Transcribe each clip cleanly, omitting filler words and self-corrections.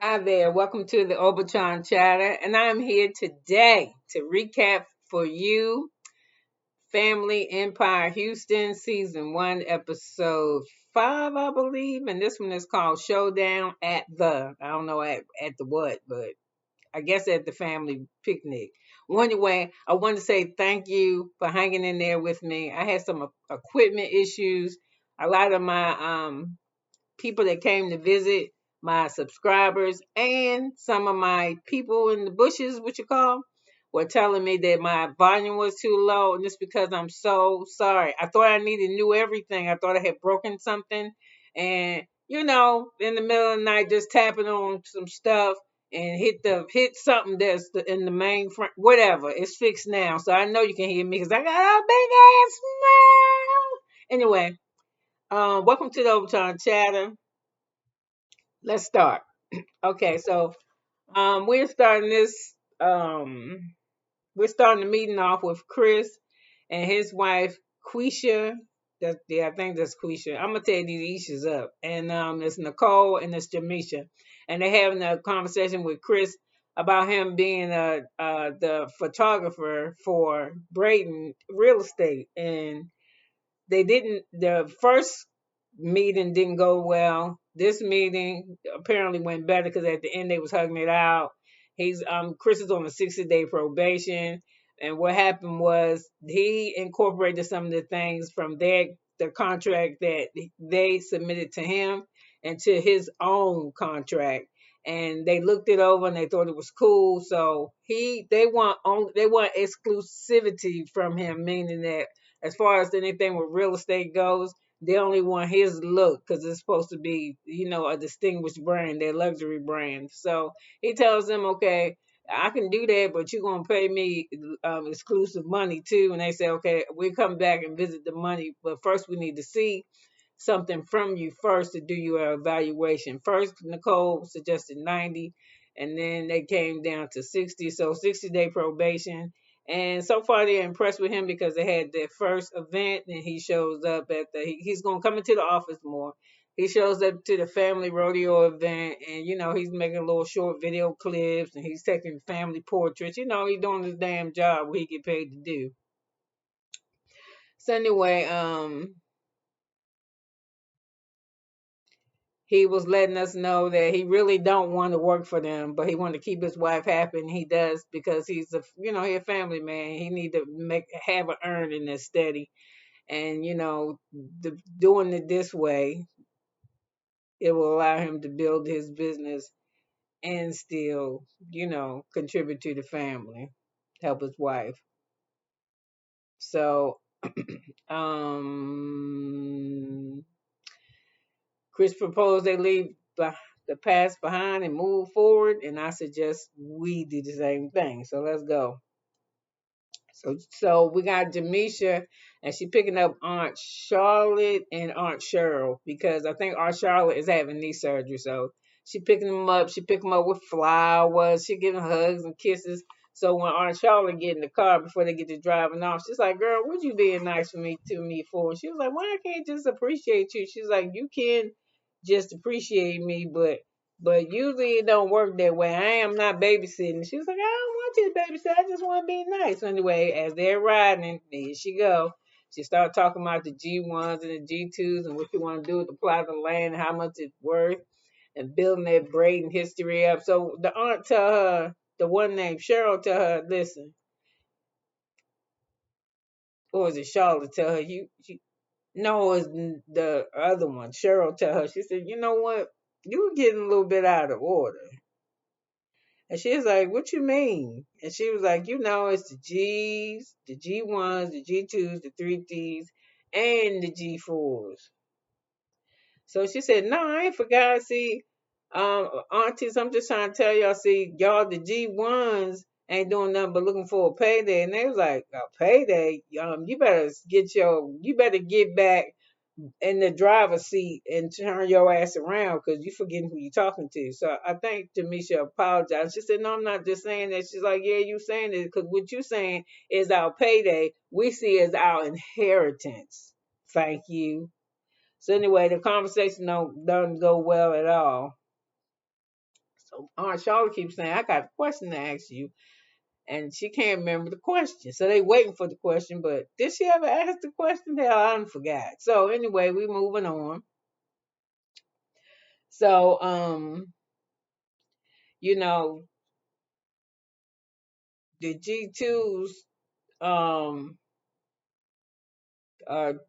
Hi there, welcome to the Obachanchatter, and I'm here today to recap for you Family Empire Houston Season 1, Episode 5, I believe, and this one is called Showdown I don't know at the what, but I guess at the family picnic. Well, anyway, I want to say thank you for hanging in there with me. I had some equipment issues. A lot of my people that came to visit, my subscribers, and some of my people in the bushes, what you call, were telling me that my volume was too low, and it's because I'm so sorry. I thought I needed new everything. I thought I had broken something, and in the middle of the night, just tapping on some stuff and hit something that's in the main front, whatever. It's fixed now, so I know you can hear me because I got a big ass smile. Anyway, welcome to the Overtime Chatter. Let's start. Okay, so we're starting this we're starting the meeting off with Chris and his wife Quisha. I think that's Quisha. I'm gonna tell these Ishas up. And it's Nicole and it's Jermeshia. And they're having a conversation with Chris about him being the photographer for Brayton real estate. And the first meeting didn't go well. This meeting apparently went better because at the end they was hugging it out. He's Chris is on a 60-day probation, and what happened was he incorporated some of the things from the contract that they submitted to him into his own contract, and they looked it over and they thought it was cool. So they want exclusivity from him, meaning that as far as anything with real estate goes, they only want his look because it's supposed to be, a distinguished brand, their luxury brand. So he tells them, okay, I can do that, but you're going to pay me exclusive money too. And they say, okay, we'll come back and visit the money, but first we need to see something from you first to do your evaluation. First, Nicole suggested 90, and then they came down to 60. So 60-day probation. And so far, they're impressed with him because they had their first event, and he shows up he's going to come into the office more. He shows up to the family rodeo event, and he's making little short video clips, and he's taking family portraits. He's doing his damn job what he get paid to do. So anyway, he was letting us know that he really don't want to work for them, but he wanted to keep his wife happy, and he does because he's he a family man. He need to have an earning that's steady, and doing it this way, it will allow him to build his business and still contribute to the family, help his wife. So, um, Chris proposed they leave the past behind and move forward, and I suggest we do the same thing. So let's go. So we got Jermeshia, and she picking up Aunt Charlotte and Aunt Cheryl because I think Aunt Charlotte is having knee surgery. So she picking them up. She pick them up with flowers. She giving hugs and kisses. So when Aunt Charlotte get in the car before they get to driving off, she's like, "Girl, what you being nice to me for?" And she was like, "Why I can't just appreciate you?" She's like, "You can just appreciate me, but usually it don't work that way. I am not babysitting." She was like, "I don't want you to babysit. I just want to be nice." So anyway, as they're riding, there she go. She started talking about the G1s and the G2s and what you want to do with the plot of the land, how much it's worth, and building that Braden history up. So the aunt tell her, the one named Cheryl tell her, listen, or is it Charlotte tell her, no, it's the other one. Cheryl tell her, she said, you know what? You were getting a little bit out of order. And she was like, "What you mean?" And she was like, it's the G's, the G1s, the G2s, the 3Ds, and the G4s. So she said, "No, I ain't forgot. See, aunties, I'm just trying to tell y'all, see, y'all, the G1s ain't doing nothing but looking for a payday." And they was like, "A payday? You better get back in the driver's seat and turn your ass around because you forgetting who you're talking to." So I think Jermeshia apologized. She said, "No, I'm not just saying that." She's like, "Yeah, you saying it because what you saying is our payday. We see it as our inheritance." Thank you. So anyway, the conversation don't go well at all. So Aunt Charlotte keeps saying, I got a question to ask you. And she can't remember the question. So they waiting for the question, but did she ever ask the question? Hell, I done forgot. So anyway, we moving on. So you know, the G2s,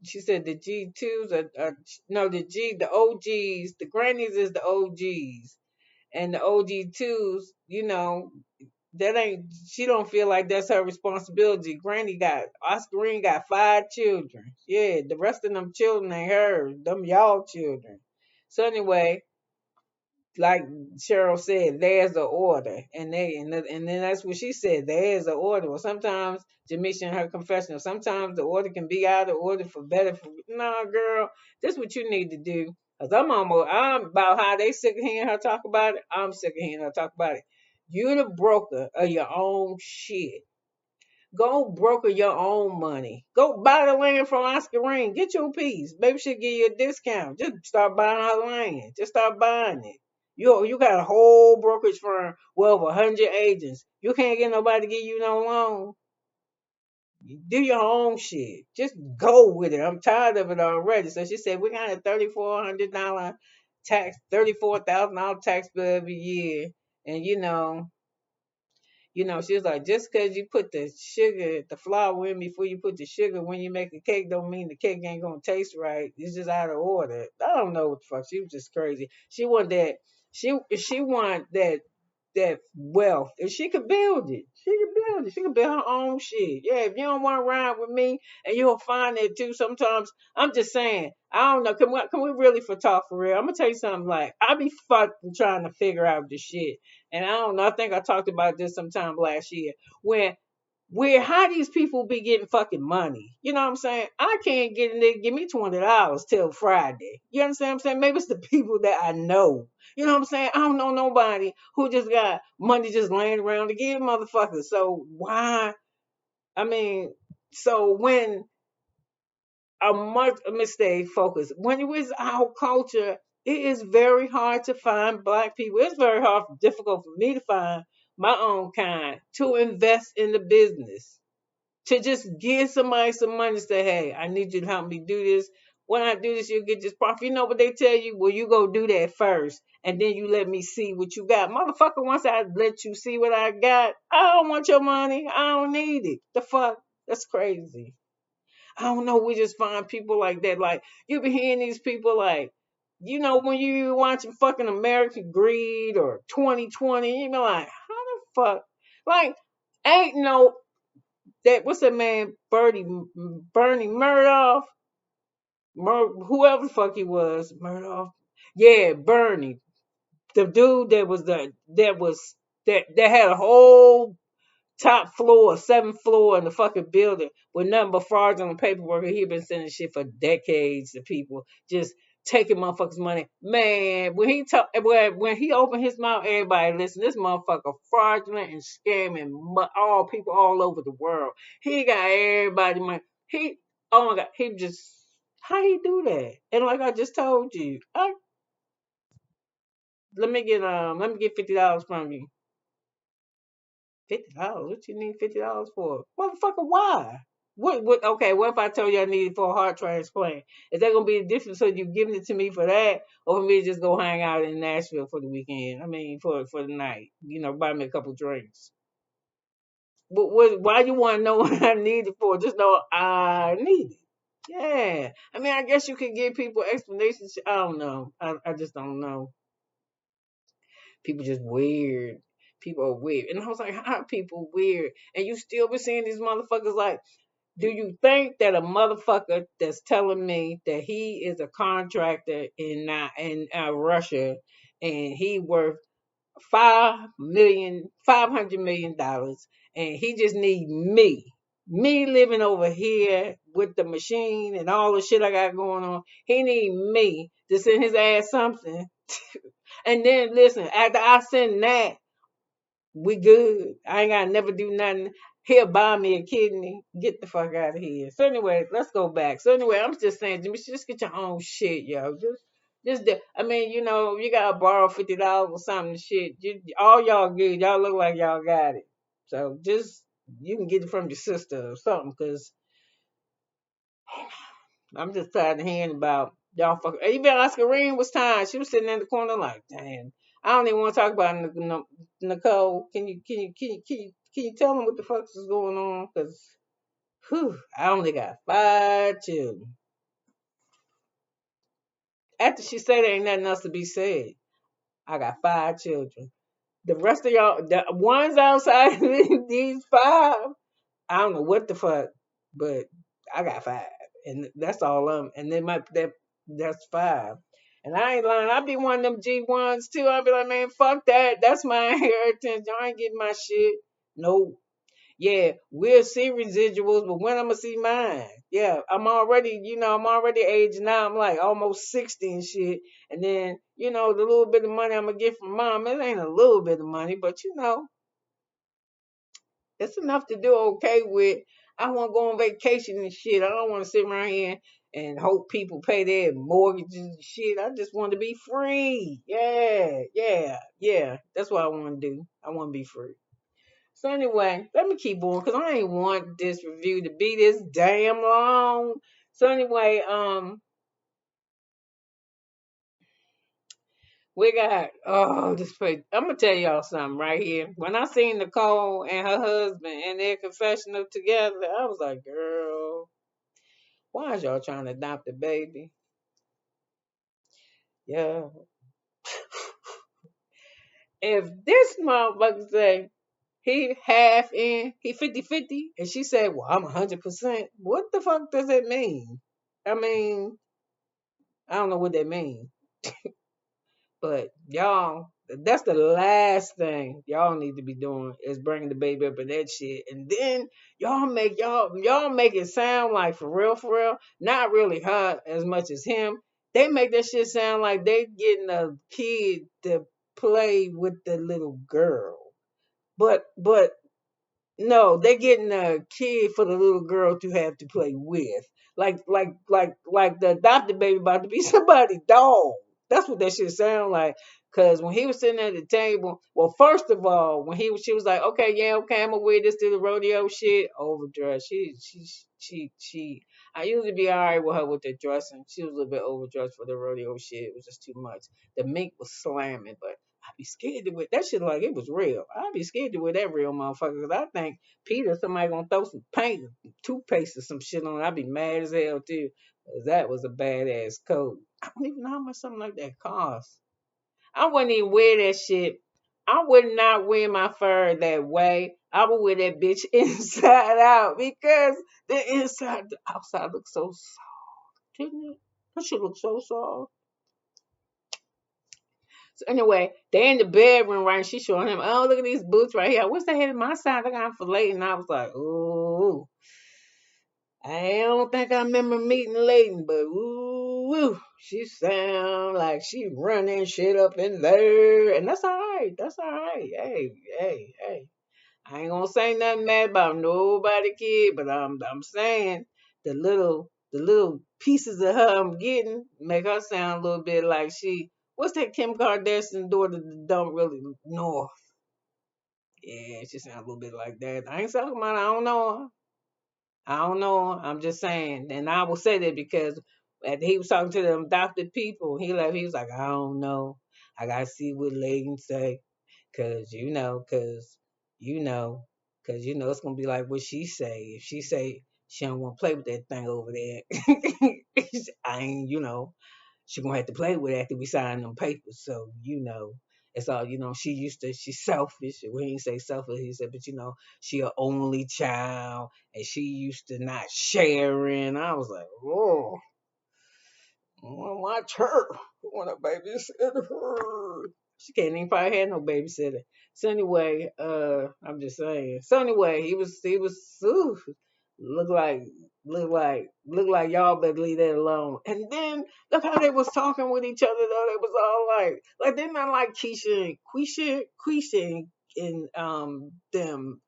she said the G2s are no the OGs, the grannies is the OGs. And the OG2s, that ain't she don't feel like that's her responsibility. Granny got Oscrene got 5 children. Yeah, the rest of them children ain't hers. Them y'all children. So anyway, like Cheryl said, there's an order, and then that's what she said. There's an order. Well, sometimes Jermeshia in her confessional, sometimes the order can be out of order for better. No, girl, this what you need to do. Cause I'm about how they sick of hearing her talk about it. I'm sick of hearing her talk about it. You the broker of your own shit. Go broker your own money. Go buy the land from Oscrene. Get your piece. Maybe she'll give you a discount. Just start buying her land. Just start buying it. You got a whole brokerage firm with over 100 agents. You can't get nobody to give you no loan. You do your own shit. Just go with it. I'm tired of it already. So she said we got a $3,400 tax, $34,000 tax bill every year, and she was like, just because you put the flour in before you put the sugar when you make a cake don't mean the cake ain't gonna taste right. It's just out of order. I don't know what the fuck. She was just crazy. She want that. She want that wealth. If she could build it, she could build it. She could build her own shit. Yeah, if you don't want to ride with me, and you'll find it too. Sometimes I'm just saying. I don't know. Can we really talk for real? I'm gonna tell you something. Like I be fucking trying to figure out this shit. And I don't know, I think I talked about this sometime last year. When how these people be getting fucking money. You know what I'm saying? I can't get in there give me $20 till Friday. You understand what I'm saying? Maybe it's the people that I know. You know what I'm saying? I don't know nobody who just got money just laying around to give motherfuckers. So why? I mean, so when let me stay focused. When it was our culture, it is very hard to find black people. It's very difficult for me to find my own kind to invest in the business. To just give somebody some money and say, hey, I need you to help me do this. When I do this, you'll get this profit. You know what they tell you? Well, you go do that first, and then you let me see what you got. Motherfucker, once I let you see what I got, I don't want your money. I don't need it. The fuck? That's crazy. I don't know. We just find people like that. Like you be hearing these people like, when you watching fucking American Greed or 2020, you be like, how the fuck? Like, ain't no what's that man Bernie Murdoch, whoever the fuck he was, Murdoch. Yeah, Bernie, the dude that had a whole top floor, 7th floor in the fucking building with nothing but fraudulent paperwork. He been sending shit for decades to people, just taking motherfuckers' money. Man, when he opened his mouth, everybody listen. This motherfucker fraudulent and scamming all people all over the world. He got everybody money. Oh my god, he just how he do that? And like I just told you, let me get $50 from you. $50? What you need $50 for? Motherfucker, why? Okay, what if I told you I needed for a heart transplant? Is that gonna be the difference? So you giving it to me for that, or for me to just go hang out in Nashville for the weekend? I mean, for the night. Buy me a couple drinks. Why you want to know what I need it for? Just know I need it. Yeah. I mean, I guess you could give people explanations. I don't know. I just don't know. People just weird. People are weird. And I was like, how are people weird? And you still be seeing these motherfuckers like, do you think that a motherfucker that's telling me that he is a contractor in Russia and he worth $500 million and he just need me living over here with the machine and all the shit I got going on, he need me to send his ass something. And then listen, after I send that, we good. I ain't gotta never do nothing. He'll buy me a kidney. Get the fuck out of here. So anyway, let's go back. So anyway, I'm just saying, just get your own shit, yo. I mean, you gotta borrow $50 or something. Shit, all y'all good. Y'all look like y'all got it. So just you can get it from your sister or something. Cause I'm just tired of hearing about y'all fucking. Even Oscrene was tired. She was sitting in the corner like, damn. I don't even want to talk about Nicole. Can you tell them what the fuck is going on? Cause I only got 5 children. After she said there ain't nothing else to be said, I got 5 children. The rest of y'all, the ones outside of these 5, I don't know what the fuck, but I got 5, and that's all of them. And then that's 5. And I ain't lying. I be one of them G1s too. I be like, man, fuck that. That's my inheritance. Y'all ain't getting my shit. No. Yeah, we'll see residuals, but when I'm gonna see mine? Yeah, I'm already aging now. I'm like almost 60 and shit. And then, the little bit of money I'm gonna get from mom, it ain't a little bit of money, but it's enough to do okay with. I want to go on vacation and shit. I don't want to sit around here and hope people pay their mortgages and shit. I just want to be free. Yeah, yeah, yeah. That's what I want to do. I want to be free. So anyway, let me keep on because I ain't want this review to be this damn long. So anyway, we got this place. I'm gonna tell y'all something right here. When I seen Nicole and her husband in their confessional together, I was like, girl, why is y'all trying to adopt a baby? Yeah. If this motherfucker say he half in, he 50-50, and she said, well, I'm 100%, what the fuck does that mean? I mean, I don't know what that means. But y'all, that's the last thing y'all need to be doing is bringing the baby up in that shit. And then y'all make it sound like for real, not really her as much as him. They make that shit sound like they getting a kid to play with the little girl. But no, they're getting a kid for the little girl to have to play with. Like the adopted baby about to be somebody's dog. That's what that shit sound like. Cause when he was sitting at the table, well, first of all, she was like, okay, yeah, okay, I'm gonna wear this to the rodeo shit. Overdressed. She. I usually be alright with her with the dressing. She was a little bit overdressed for the rodeo shit. It was just too much. The mink was slamming, but I'd be scared to wear that shit like it was real. I'd be scared to wear that real motherfucker because I think Peter, somebody gonna throw some paint, toothpaste or some shit on it. I'd be mad as hell too. 'Cause that was a badass coat. I don't even know how much something like that costs. I wouldn't even wear that shit. I would not wear my fur that way. I would wear that bitch inside out because the inside, the outside looks so soft, didn't it? That shit looks so soft. So anyway, they in the bedroom, right? And she showing him, oh, look at these boots right here. I wish they had my side. I got them for late. And I was like, ooh, I don't think I remember meeting Layton, but ooh, she sound like she running shit up in there. And that's all right. That's all right. Hey. I ain't gonna say nothing bad about nobody kid, but I'm saying the little pieces of her I'm getting make her sound a little bit like what's that Kim Kardashian daughter that don't really know her? Yeah, she sound a little bit like that. I ain't talking about I don't know her. I don't know. I'm just saying. And I will say that because after he was talking to them adopted people, he left, he was like, I don't know. I gotta see what Layden say. Cause it's gonna be like what she say. If she say she don't want to play with that thing over there, I ain't, she gonna have to play with it after we sign them papers. So it's all she's selfish. When he say selfish, he said, but she a only child and she used to not sharing. I was like, oh, I wanna watch her. I wanna babysit her. She can't even probably have no babysitter. So anyway, I'm just saying. So anyway, he was look like look like y'all better leave that alone. And then look how they was talking with each other though. They was all like they're not like Quisha and them.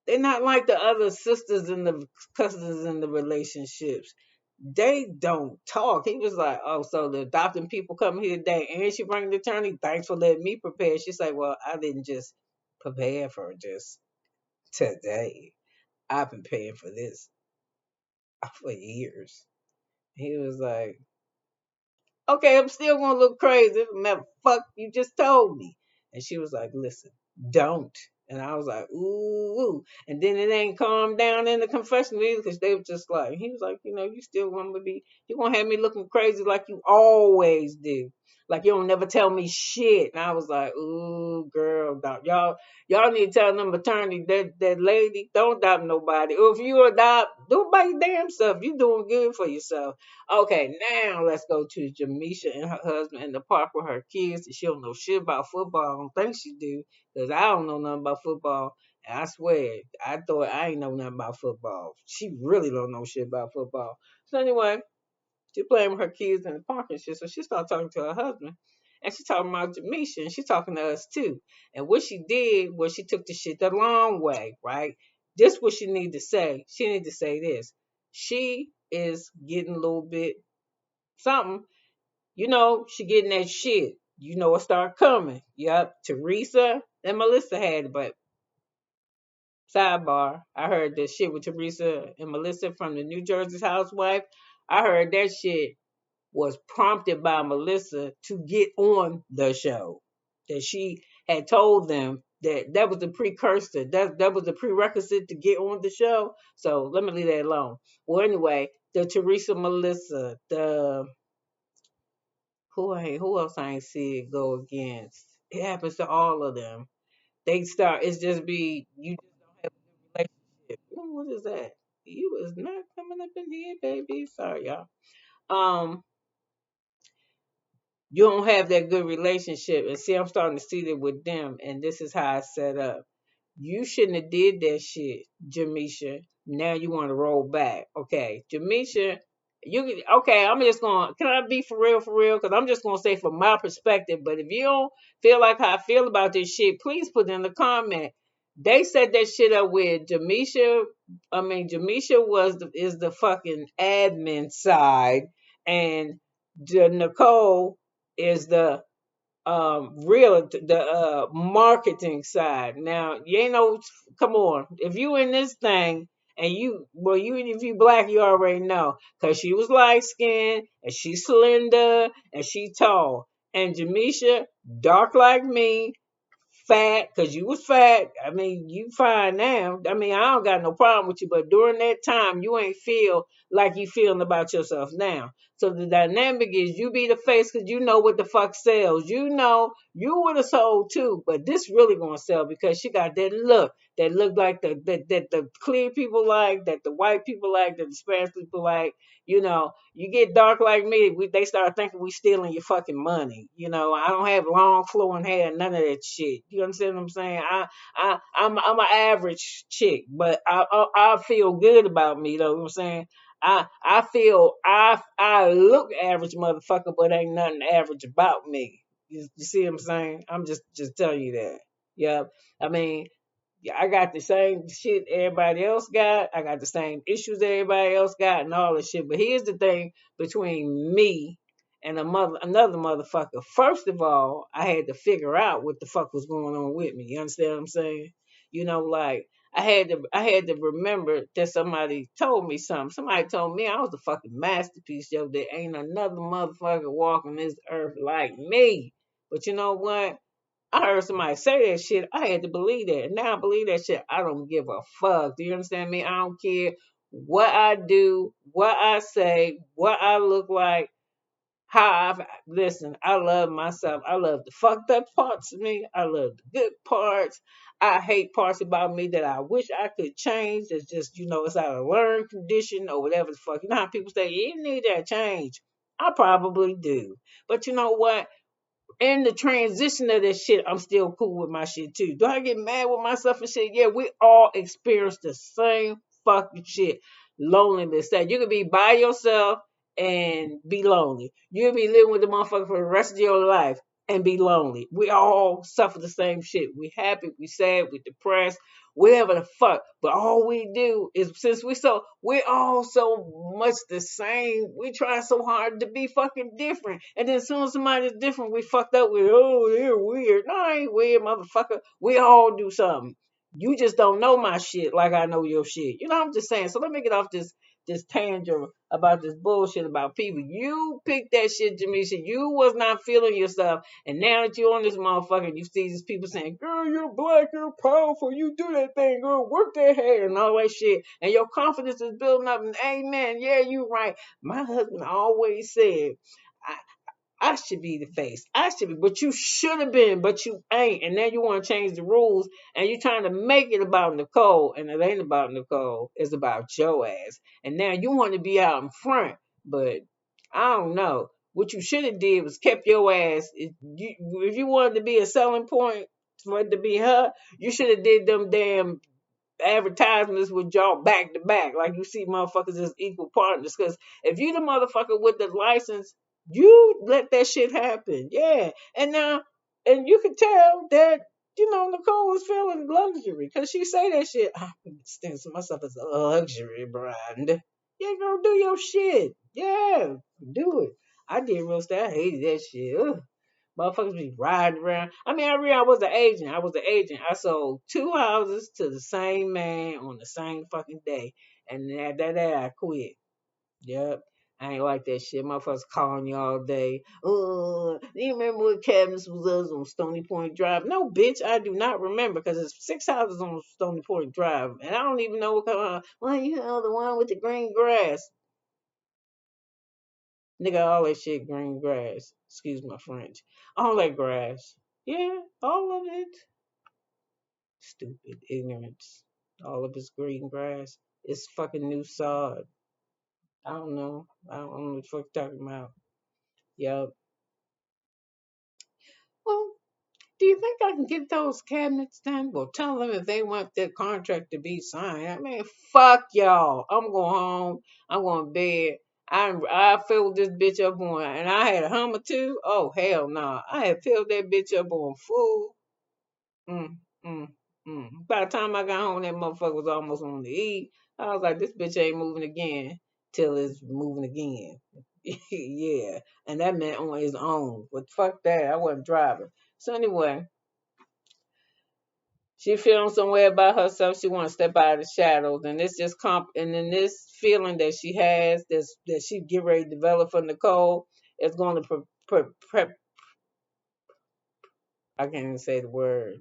They're not like the other sisters and the cousins in the relationships. they don't talk. He was like, oh, so the adopting people come here today and she bring the attorney. Thanks for letting me prepare. She's like, well, I didn't just prepare for just today. I've been paying for this for years. He was like, okay, I'm still gonna look crazy. Matter fuck, you just told me. And she was like, listen, don't. And I was like, ooh. And then it ain't calmed down in the confessional either because they were just like, he was like, you still want to be, you gonna have me looking crazy like you always do. Like you don't never tell me shit. And I was like, ooh, girl, dog. Y'all need to tell them attorney that lady, don't adopt nobody. Or if you adopt, do it by your damn self. You doing good for yourself. Okay, now let's go to Jermeshia and her husband in the park with her kids. And she don't know shit about football. I don't think she do, because I don't know nothing about football. And I swear, I thought I ain't know nothing about football. She really don't know shit about football. So anyway, she playing with her kids in the park and shit. So she started talking to her husband. And she talking about Jermeshia, and she talking to us too. And what she did was she took the shit the long way, right? This what she need to say. She need to say this. She is getting a little bit something, she getting that shit. It start coming. Yep, Teresa and Melissa had it, but sidebar, I heard that shit with Teresa and Melissa from the New Jersey housewife. I heard that shit was prompted by Melissa to get on the show. That she had told them that was the precursor, that was the prerequisite to get on the show. So let me leave that alone. Well, anyway, the Teresa, Melissa, the who else I ain't see it go against? It happens to all of them. They start. It's just be you just don't have a good relationship. Ooh, what is that? You is not coming up in here, baby. Sorry, y'all. Um, you don't have that good relationship, and see, I'm starting to see that with them, and this is how it's set up. You shouldn't have did that shit, Jermeshia. Now you want to roll back. Okay, Jermeshia, okay, I'm just going, can I be for real, for real? Because I'm just going to say from my perspective, but if you don't feel like how I feel about this shit, please put in the comment. They set that shit up with Jermeshia. Jermeshia is the fucking admin side, and Nicole is the real the marketing side. Now you ain't no, come on, if you in this thing and you if you black, you already know, because she was light skinned and she's slender and she tall, and Jermeshia dark like me, fat, because you was fat. You fine now. I don't got no problem with you, but during that time, you ain't feel like you feeling about yourself now. So the dynamic is you be the face because you know what the fuck sells. You know you would have sold too, but this really gonna sell because she got that look like that the clear people like, that the white people like, that the Spanish people like. You get dark like me, they start thinking we stealing your fucking money. I don't have long flowing hair, none of that shit. You understand what I'm saying? I'm an average chick, but I feel good about me though. You know what I'm saying? I feel I look average, motherfucker, but ain't nothing average about me. You see what I'm saying? I'm just telling you that. Yeah, I mean, yeah, I got the same shit everybody else got. I got the same issues everybody else got and all this shit. But here's the thing between me and another motherfucker. First of all, I had to figure out what the fuck was going on with me. You understand what I'm saying? Like I had to remember that somebody told me something. Somebody told me I was a fucking masterpiece, yo. There ain't another motherfucker walking this earth like me. But you know what? I heard somebody say that shit. I had to believe that. And now I believe that shit. I don't give a fuck. Do you understand me? I don't care what I do, what I say, what I look like, listen, I love myself. I love the fucked up parts of me. I love the good parts. I hate parts about me that I wish I could change. It's just, it's out of learned condition or whatever the fuck. You know how people say, you need that change. I probably do. But you know what? In the transition of this shit, I'm still cool with my shit too. Do I get mad with myself and shit? Yeah, we all experience the same fucking shit. Loneliness. That you can be by yourself and be lonely. You'll be living with the motherfucker for the rest of your life. and be lonely. We all suffer the same shit. We happy, we sad, we depressed, whatever the fuck. But all we do is since we're all so much the same. We try so hard to be fucking different. And then as soon as somebody's different, we fucked up with, oh, they're weird. No, I ain't weird, motherfucker. We all do something. You just don't know my shit like I know your shit. You know what I'm just saying? So let me get off this tangent about this bullshit about people. You picked that shit, Jermeshia. You was not feeling yourself. And now that you're on this motherfucker, you see these people saying, girl, you're black, you're powerful, you do that thing, girl, work that hair and all that shit. And your confidence is building up. And amen, yeah, you right. My husband always said, I should be the face. I should be, but you should have been, but you ain't. And now you want to change the rules and you're trying to make it about Nicole. And it ain't about Nicole. It's about your ass. And now you want to be out in front. But I don't know. What you should have did was kept your ass. If you wanted to be a selling point for it to be her, you should have did them damn advertisements with y'all back to back, like you see motherfuckers as equal partners. Because if you the motherfucker with the license, you let that shit happen. Yeah. And now, and you can tell that, Nicole was feeling luxury because she say that shit. I understand myself as a luxury brand. Yeah, girl, do your shit. Yeah, do it. I did real estate. I hated that shit. Ugh. Motherfuckers be riding around. I mean, I was an agent. I sold two houses to the same man on the same fucking day. And after that, I quit. Yep. I ain't like that shit. Motherfuckers calling you all day. Do you remember what cabinets was us on Stony Point Drive? No, bitch, I do not remember because there's 6 houses on Stony Point Drive. And I don't even know what kind of, well, the one with the green grass. Nigga, all that shit green grass. Excuse my French. All that grass. Yeah, all of it. Stupid ignorance. All of it's green grass. It's fucking new sod. I don't know. I don't know what the fuck you're talking about. Yup. Well, do you think I can get those cabinets done? Well, tell them if they want their contract to be signed. I mean, fuck y'all. I'm going home. I'm going to bed. I filled this bitch up on, and I had a Hummer too. Oh hell no! Nah. I had filled that bitch up on food. Mm, mm, mm. By the time I got home, that motherfucker was almost on the E. I was like, this bitch ain't moving again till it's moving again. Yeah, and that meant on his own. But fuck that, I wasn't driving. So anyway, she feeling some way about herself. She want to step out of the shadows, and it's just and then this feeling that she has, that she get ready to develop for Nicole, is going to I can't even say the word.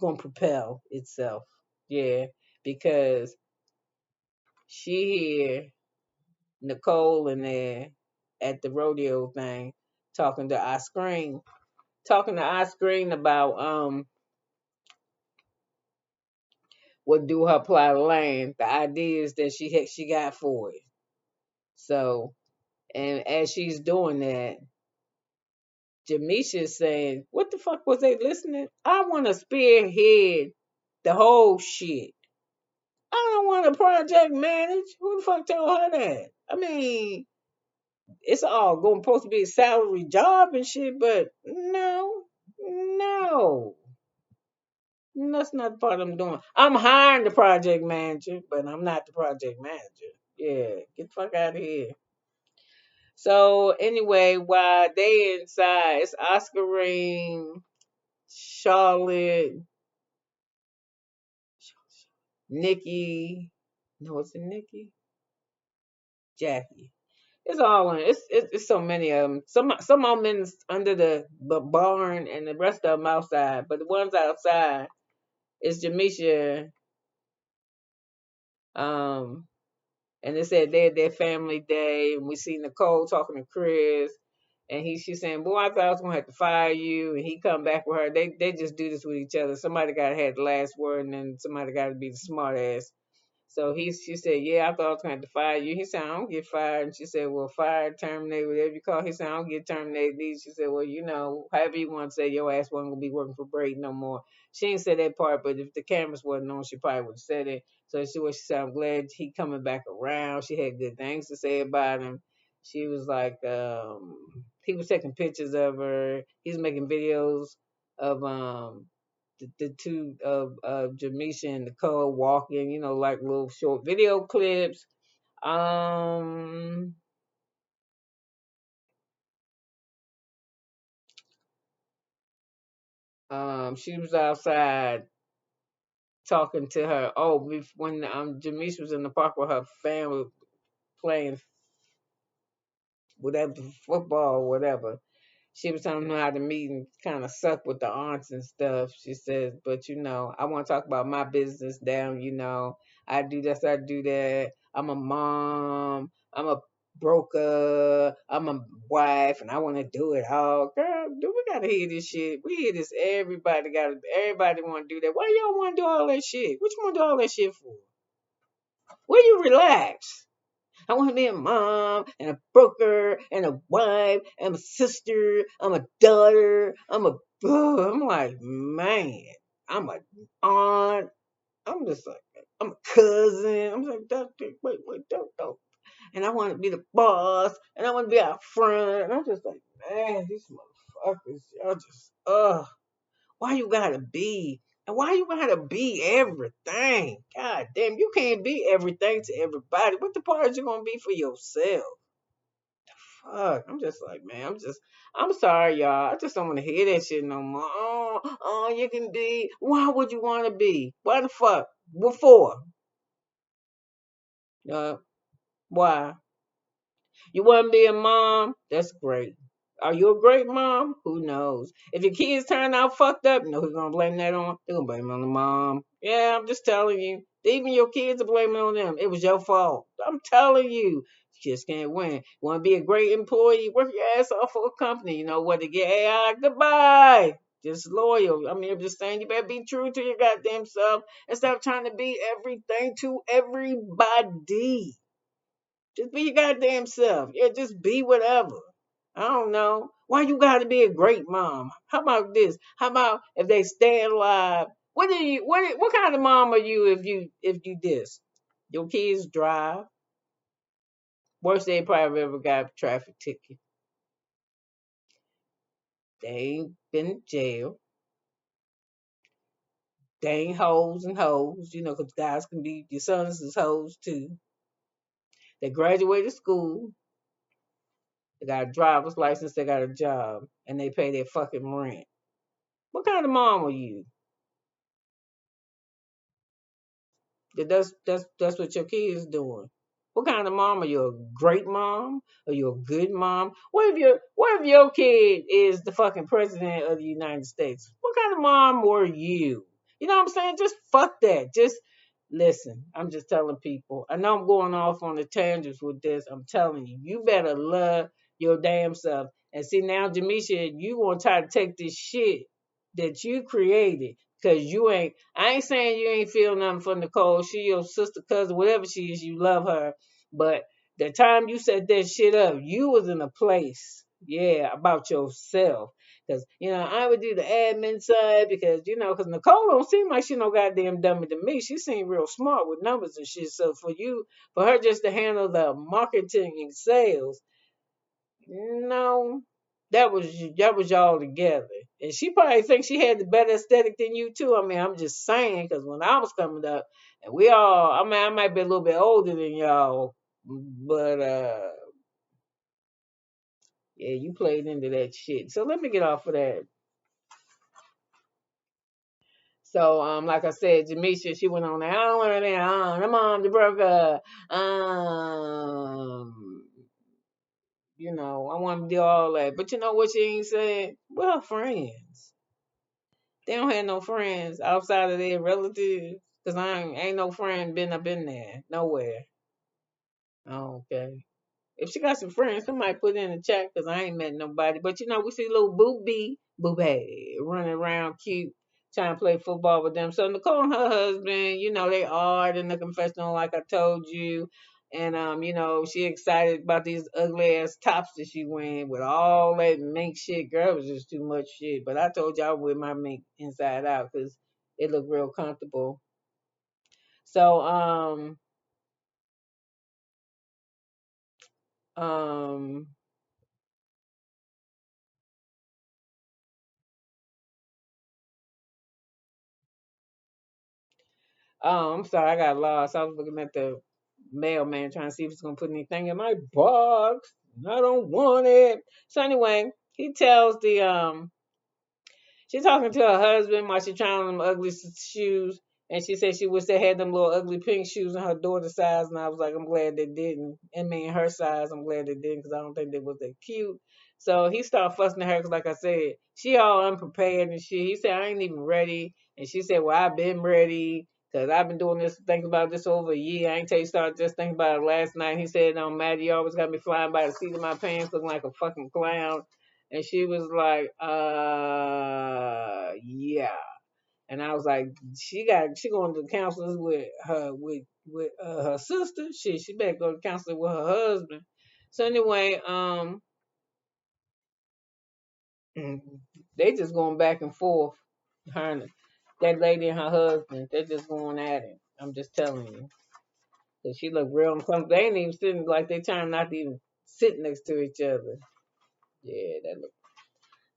Going to propel itself. Yeah, because she hear Nicole in there at the rodeo thing talking to Oscrene, about what do her plot of land, the ideas that she got for it. So, and as she's doing that, Jermeshia is saying, "What the fuck was they listening? I want to spearhead the whole shit. I don't want to project manage. Who the fuck told her that? I mean, it's all going supposed to be a salary job and shit, but no, that's not the part I'm doing. I'm hiring the project manager, but I'm not the project manager. Yeah, get the fuck out of here." So anyway, while they inside, it's Oscrene, Charlotte, Nikki. No, it's a Nikki, Jackie. It's all in. It's so many of them. Some of them under the barn, and the rest of them outside. But the ones outside is Jermeshia. Um, and they said they had their family day, and we see Nicole talking to Chris, and she's saying, "Boy, I thought I was gonna have to fire you," and he come back with her. They just do this with each other. Somebody got to have the last word, and then somebody got to be the smart ass. So she said, "Yeah, I thought I was going to have to fire you." He said, "I don't get fired." And she said, "Well, fired, terminated, whatever you call it." He said, "I don't get terminated." She said, "Well, however you want to say, your ass wasn't going to be working for Braid no more." She didn't say that part, but if the cameras wasn't on, she probably would have said it. So she said, "I'm glad he coming back around." She had good things to say about him. She was like, he was taking pictures of her. He's making videos of the two of Jermeshia and Nicole walking, like little short video clips. Um she was outside talking to her. Oh, when Jermeshia was in the park with her family playing whatever football or whatever. She was telling them how the meeting kind of sucked with the aunts and stuff. She says, but I want to talk about my business down. I do this, I do that. I'm a mom. I'm a broker. I'm a wife, and I want to do it all. Girl, do we gotta hear this shit? We hear this. Everybody want to do that. Why y'all want to do all that shit? What you want to do all that shit for? Will you relax? I want to be a mom and a broker and a wife and a sister. I'm a daughter. I'm like, man, I'm a aunt. I'm just like, I'm a cousin. I'm like, wait, don't. And I want to be the boss and I want to be out front. And I'm just like, man, these motherfuckers, y'all just, why you gotta be? And why you gotta be everything? God damn, you can't be everything to everybody. What the part you gonna be for yourself? Fuck. I'm just like, man, I'm sorry, y'all. I just don't want to hear that shit no more. Oh, you can be. Why would you want to be? Why the fuck? What for? Uh, why? You want to be a mom? That's great. Are you a great mom? Who knows? If your kids turn out fucked up, you know who's gonna blame that on? They're gonna blame it on the mom. Yeah, I'm just telling you. Even your kids are blaming it on them. It was your fault. I'm telling you. You just can't win. You want to be a great employee? Work your ass off for a company. You know what to get? AI, goodbye. Just loyal. I mean, I'm just saying you better be true to your goddamn self and stop trying to be everything to everybody. Just be your goddamn self. Yeah, just be whatever. I don't know. Why you gotta be a great mom? How about this? How about if they stay alive? What kind of mom are you if you this? Your kids drive. Worst they probably ever got a traffic ticket. They ain't been in jail. They ain't hoes and hoes, 'cause guys can be your sons is hoes too. They graduated school. They got a driver's license. They got a job, and they pay their fucking rent. What kind of mom are you? That's what your kids doing. What kind of mom are you? A great mom? Are you a good mom? What if your kid is the fucking president of the United States? What kind of mom were you? You know what I'm saying? Just fuck that. Just listen. I'm just telling people. I know I'm going off on the tangents with this. I'm telling you, you better love your damn self. And see now, Jermeshia, you gonna try to take this shit that you created. Cause I ain't saying you ain't feel nothing for Nicole. She your sister, cousin, whatever she is, you love her. But the time you set that shit up, you was in a place, yeah, about yourself. Cause I would do the admin side because Nicole don't seem like she no goddamn dummy to me. She seemed real smart with numbers and shit. So for her just to handle the marketing and sales, no, that was y'all together, and she probably thinks she had the better aesthetic than you too. I mean, I'm just saying because when I was coming up, and I mean, I might be a little bit older than y'all, but yeah, you played into that shit. So let me get off of that. So like I said, Jermeshia, she went on there. I don't want to be the mom, the broker. I want to do all that, but you know what she ain't said? Well, friends. They don't have no friends outside of their relatives. Cause I ain't no friend been up in there nowhere. Oh, okay. If she got some friends, somebody put in the chat because I ain't met nobody. But we see little Boobie running around cute, trying to play football with them. So Nicole and her husband, they are in the confessional, like I told you. And she excited about these ugly ass tops that she wearing with all that mink shit. Girl, it was just too much shit. But I told you I wear my mink inside out because it looked real comfortable. So um Oh, I'm sorry, I got lost. I was looking at the mailman trying to see if he's gonna put anything in my box. I don't want it. So anyway, he tells the she's talking to her husband while she trying on them ugly shoes, and she said she wish they had them little ugly pink shoes in her daughter's size. And I was like, I'm glad they didn't. And me in her size, I'm glad they didn't because I don't think they was that cute. So he started fussing at her because, like I said, she all unprepared and shit. He said I ain't even ready, and she said, well, I've been ready. Cause I've been doing this, thinking about this over a year. I ain't tell you, started just thinking about it last night. He said, "No, Maddie, you always got me flying by the seat of my pants, looking like a fucking clown." And she was like, yeah. And I was like, she going to counselors with her sister. She better go to counseling with her husband. So anyway, they just going back and forth. Her and that lady and her husband, they're just going at it. I'm just telling you. Cause she looked real uncomfortable. They ain't even sitting, like they trying not to even sit next to each other. Yeah,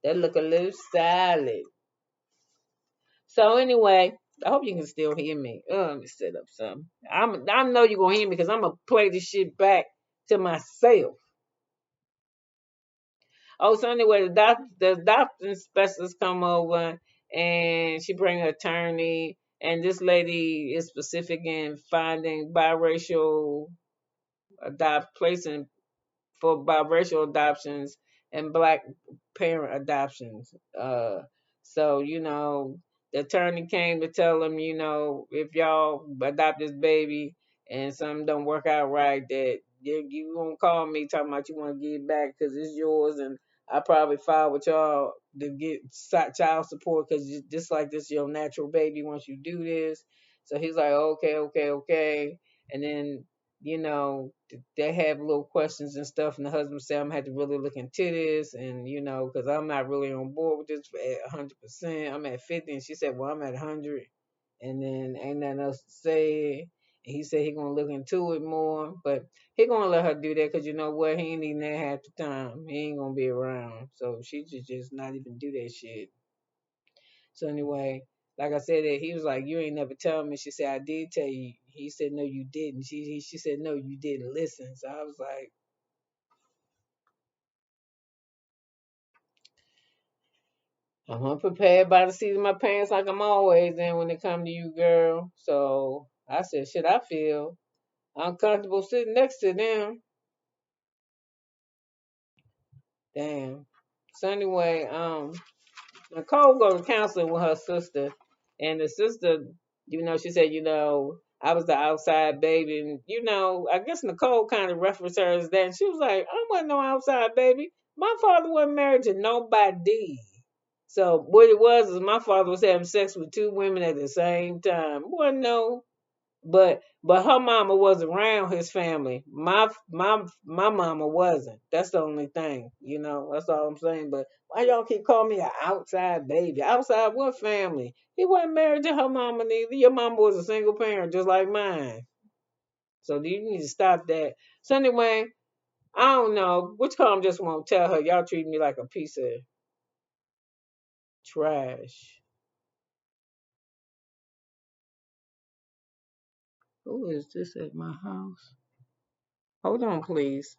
that look a little solid. So anyway, I hope you can still hear me. Let me set up something. I know you're gonna hear me because I'm gonna play this shit back to myself. Oh, so anyway, the doctor specialist come over and she bring her attorney, and this lady is specific in finding biracial placing for biracial adoptions and black parent adoptions. So the attorney came to tell them, if y'all adopt this baby and something don't work out right, that you gonna call me talking about you want to get it back because it's yours, and I probably file with y'all to get child support because just like this your natural baby once you do this. So he's like, okay, okay, okay, and then they have little questions and stuff, and the husband said, I'm gonna have to really look into this, and because I'm not really on board with this at 100%. I'm at 50, and she said, well, I'm at 100, and then ain't nothing else to say. And he said he gonna look into it more, but he gonna let her do that because you know what, he ain't even there half the time. He ain't gonna be around, so she should just not even do that shit. So anyway, like I said, that he was like, "You ain't never tell me." She said, "I did tell you." He said, "No, you didn't." She said, "No, you didn't listen." So I was like, "I'm unprepared by the seat of my pants, like I'm always in when it come to you, girl." So I said, "Shit, I feel uncomfortable sitting next to them." Damn. So anyway, Nicole go to counseling with her sister, and the sister, she said, I was the outside baby, and I guess Nicole kind of referenced her as that, and she was like, I wasn't no outside baby. My father wasn't married to nobody. So what it was is my father was having sex with two women at the same time. Wasn't no but her mama was around his family. My mama wasn't. That's the only thing, That's all I'm saying. But why y'all keep calling me an outside baby? Outside what family? He wasn't married to her mama neither. Your mama was a single parent just like mine. So you need to stop that. So anyway, I don't know. Which come just won't tell her y'all treat me like a piece of trash. Who is this at my house? Hold on, please.